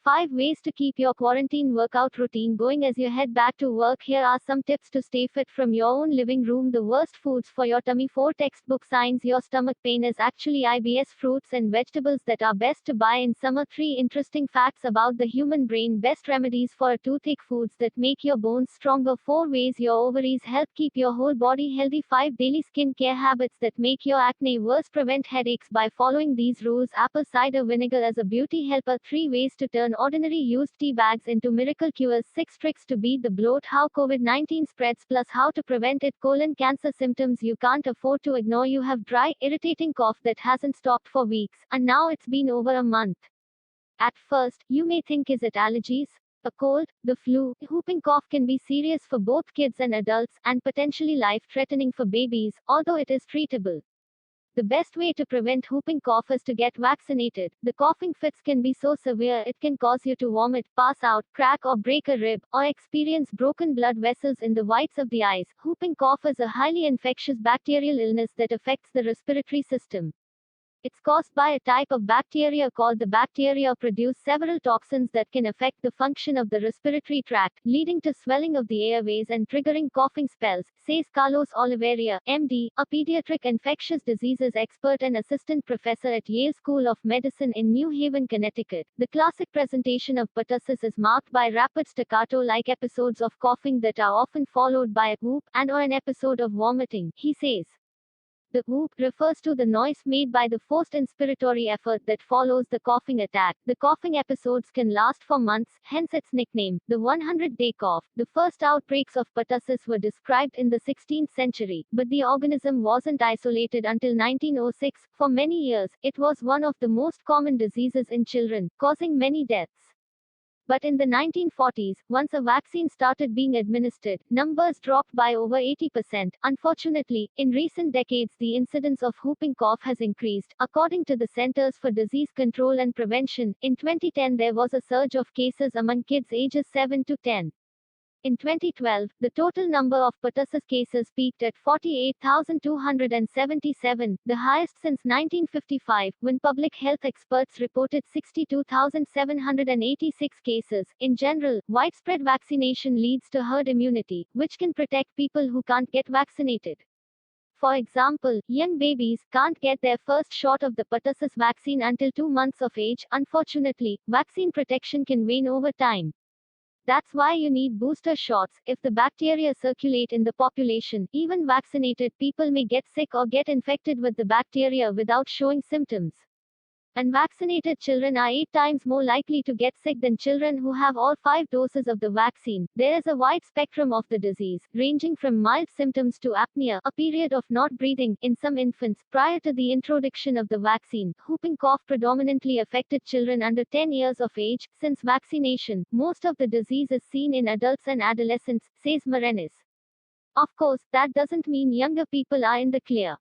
5 ways to keep your quarantine workout routine going as you head back to work. Here are some tips to stay fit from your own living room. The worst foods for your tummy. 4 textbook signs your stomach pain is actually IBS. Fruits and vegetables that are best to buy in summer. 3 interesting facts about the human brain. Best remedies for a toothache. Foods that make your bones stronger. 4 ways your ovaries help keep your whole body healthy. 5 daily skin care habits that make your acne worse. Prevent headaches by following these rules. Apple cider vinegar as a beauty helper. 3 ways to turn ordinary used tea bags into miracle cures. 6 tricks to beat the bloat. How COVID-19 spreads plus how to prevent it. Colon cancer symptoms you can't afford to ignore. You have dry, irritating cough that hasn't stopped for weeks, and now it's been over a month. At first, you may think, is it allergies? A cold, the flu? Whooping cough can be serious for both kids and adults, and potentially life-threatening for babies, although it is treatable. The best way to prevent whooping cough is to get vaccinated. The coughing fits can be so severe it can cause you to vomit, pass out, crack or break a rib, or experience broken blood vessels in the whites of the eyes. Whooping cough is a highly infectious bacterial illness that affects the respiratory system. It's caused by a type of bacteria called the bacteria produce several toxins that can affect the function of the respiratory tract, leading to swelling of the airways and triggering coughing spells, says Carlos Oliveira, MD, a pediatric infectious diseases expert and assistant professor at Yale School of Medicine in New Haven, Connecticut. The classic presentation of pertussis is marked by rapid staccato-like episodes of coughing that are often followed by a whoop and/or an episode of vomiting, he says. The whoop refers to the noise made by the forced inspiratory effort that follows the coughing attack. The coughing episodes can last for months, hence its nickname, the 100-day cough. The first outbreaks of pertussis were described in the 16th century, but the organism wasn't isolated until 1906. For many years, it was one of the most common diseases in children, causing many deaths. But in the 1940s, once a vaccine started being administered, numbers dropped by over 80%. Unfortunately, in recent decades, the incidence of whooping cough has increased. According to the Centers for Disease Control and Prevention, in 2010 there was a surge of cases among kids ages 7 to 10. In 2012, the total number of pertussis cases peaked at 48,277, the highest since 1955, when public health experts reported 62,786 cases. In general, widespread vaccination leads to herd immunity, which can protect people who can't get vaccinated. For example, young babies can't get their first shot of the pertussis vaccine until 2 months of age. Unfortunately, vaccine protection can wane over time. That's why you need booster shots. If the bacteria circulate in the population, even vaccinated people may get sick or get infected with the bacteria without showing symptoms. Unvaccinated children are 8 times more likely to get sick than children who have all 5 doses of the vaccine. There is a wide spectrum of the disease, ranging from mild symptoms to apnea, a period of not breathing, in some infants. Prior to the introduction of the vaccine, whooping cough predominantly affected children under 10 years of age. Since vaccination, most of the disease is seen in adults and adolescents, says Morenis. Of course, that doesn't mean younger people are in the clear.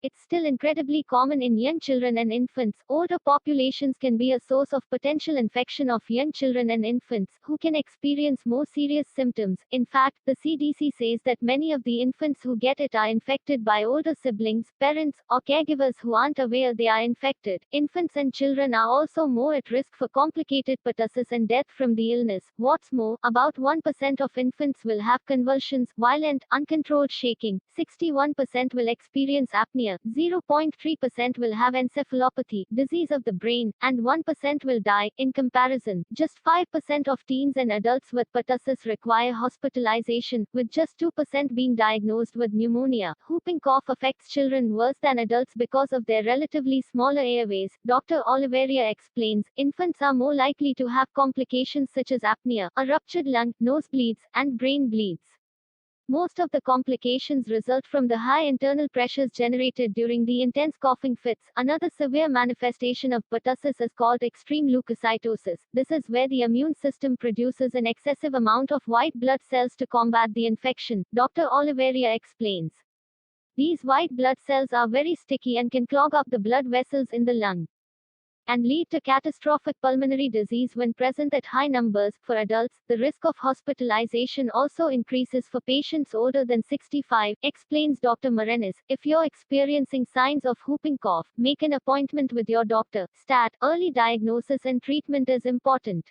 It's still incredibly common in young children and infants. Older populations can be a source of potential infection of young children and infants, who can experience more serious symptoms. In fact, the CDC says that many of the infants who get it are infected by older siblings, parents, or caregivers who aren't aware they are infected. Infants and children are also more at risk for complicated pertussis and death from the illness. What's more, about 1% of infants will have convulsions, violent, uncontrolled shaking, 61% will experience apnea, 0.3% will have encephalopathy, disease of the brain, and 1% will die. In comparison, just 5% of teens and adults with pertussis require hospitalization, with just 2% being diagnosed with pneumonia. Whooping cough affects children worse than adults because of their relatively smaller airways. Dr. Oliveira explains, infants are more likely to have complications such as apnea, a ruptured lung, nosebleeds, and brain bleeds. Most of the complications result from the high internal pressures generated during the intense coughing fits. Another severe manifestation of pertussis is called extreme leukocytosis. This is where the immune system produces an excessive amount of white blood cells to combat the infection, Dr. Oliveira explains. These white blood cells are very sticky and can clog up the blood vessels in the lung. and lead to catastrophic pulmonary disease when present at high numbers. For adults, the risk of hospitalization also increases for patients older than 65, explains Dr. Morenis. If you're experiencing signs of whooping cough, make an appointment with your doctor. Stat: early diagnosis and treatment is important.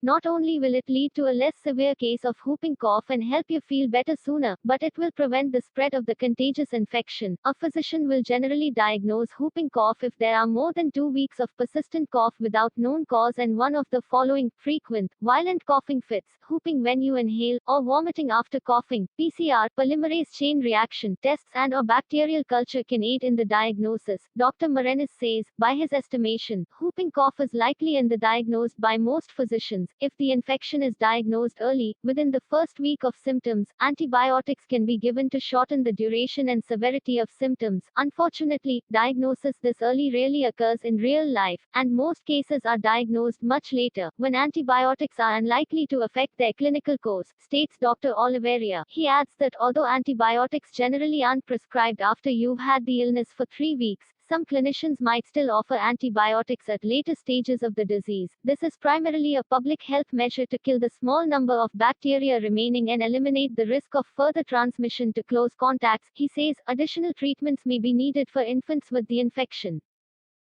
Not only will it lead to a less severe case of whooping cough and help you feel better sooner, but it will prevent the spread of the contagious infection. A physician will generally diagnose whooping cough if there are more than 2 weeks of persistent cough without known cause and one of the following: frequent, violent coughing fits, whooping when you inhale, or vomiting after coughing. PCR, polymerase chain reaction tests and/or bacterial culture can aid in the diagnosis. Dr. Morenis says, by his estimation, whooping cough is likely diagnosed by most physicians. If the infection is diagnosed early, within the first week of symptoms, antibiotics can be given to shorten the duration and severity of symptoms. Unfortunately, diagnosis this early rarely occurs in real life, and most cases are diagnosed much later, when antibiotics are unlikely to affect their clinical course, states Dr. Oliveira. He adds that although antibiotics generally aren't prescribed after you've had the illness for 3 weeks, some clinicians might still offer antibiotics at later stages of the disease. This is primarily a public health measure to kill the small number of bacteria remaining and eliminate the risk of further transmission to close contacts. He says additional treatments may be needed for infants with the infection.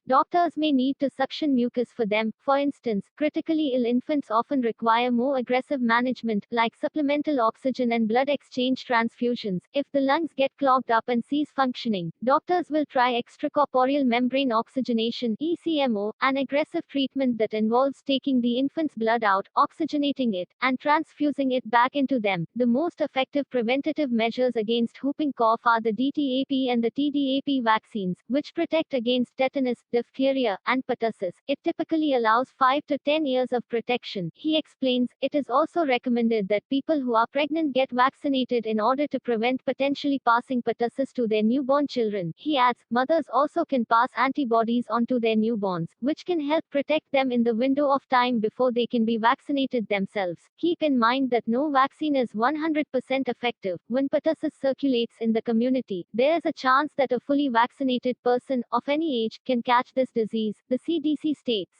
Doctors may need to suction mucus for them. For instance, critically ill infants often require more aggressive management, like supplemental oxygen and blood exchange transfusions. If the lungs get clogged up and cease functioning, doctors will try extracorporeal membrane oxygenation (ECMO), an aggressive treatment that involves taking the infant's blood out, oxygenating it, and transfusing it back into them. The most effective preventative measures against whooping cough are the DTaP and the TDAP vaccines, which protect against tetanus, diphtheria, and pertussis. It typically allows 5 to 10 years of protection. He explains, it is also recommended that people who are pregnant get vaccinated in order to prevent potentially passing pertussis to their newborn children. He adds, mothers also can pass antibodies onto their newborns, which can help protect them in the window of time before they can be vaccinated themselves. Keep in mind that no vaccine is 100% effective. When pertussis circulates in the community, there is a chance that a fully vaccinated person, of any age, can catch this disease, the CDC states.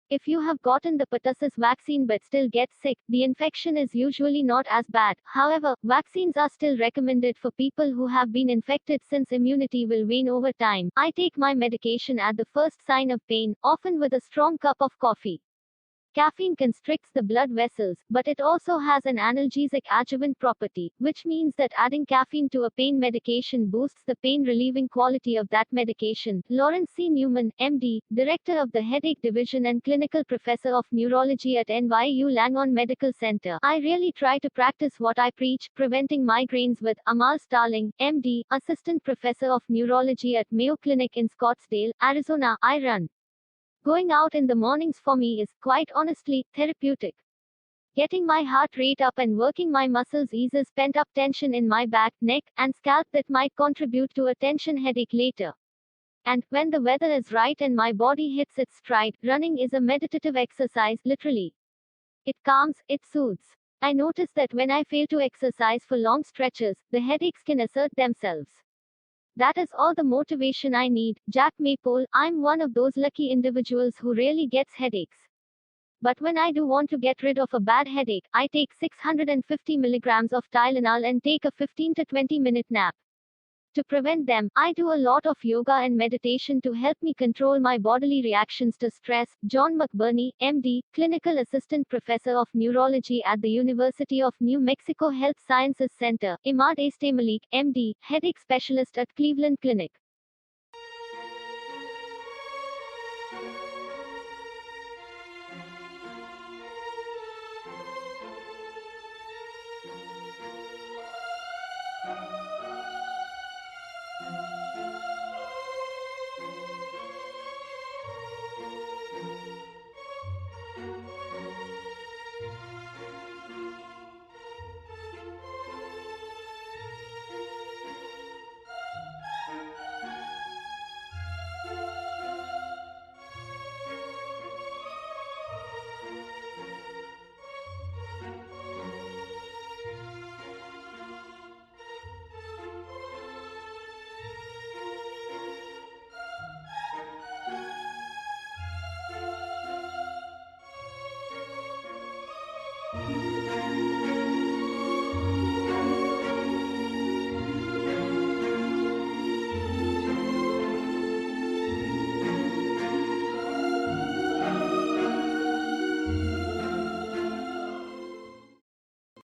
If you have gotten the pertussis vaccine but still get sick, the infection is usually not as bad. However, vaccines are still recommended for people who have been infected since immunity will wane over time. I take my medication at the first sign of pain, often with a strong cup of coffee. Caffeine constricts the blood vessels, but it also has an analgesic adjuvant property, which means that adding caffeine to a pain medication boosts the pain-relieving quality of that medication. Lawrence C. Newman, MD, Director of the Headache Division and Clinical Professor of Neurology at NYU Langone Medical Center. I really try to practice what I preach, preventing migraines with Amal Starling, MD, Assistant Professor of Neurology at Mayo Clinic in Scottsdale, Arizona. I run. Going out in the mornings for me is, quite honestly, therapeutic. Getting my heart rate up and working my muscles eases pent-up tension in my back, neck, and scalp that might contribute to a tension headache later. And, when the weather is right and my body hits its stride, running is a meditative exercise, literally. It calms, it soothes. I notice that when I fail to exercise for long stretches, the headaches can assert themselves. That is all the motivation I need. Jack Maypole. I'm one of those lucky individuals who rarely gets headaches. But when I do want to get rid of a bad headache, I take 650 milligrams of Tylenol and take a 15 to 20 minute nap. To prevent them, I do a lot of yoga and meditation to help me control my bodily reactions to stress. John McBurney, MD, Clinical Assistant Professor of Neurology at the University of New Mexico Health Sciences Center. Imad Estemalik, MD, Headache Specialist at Cleveland Clinic.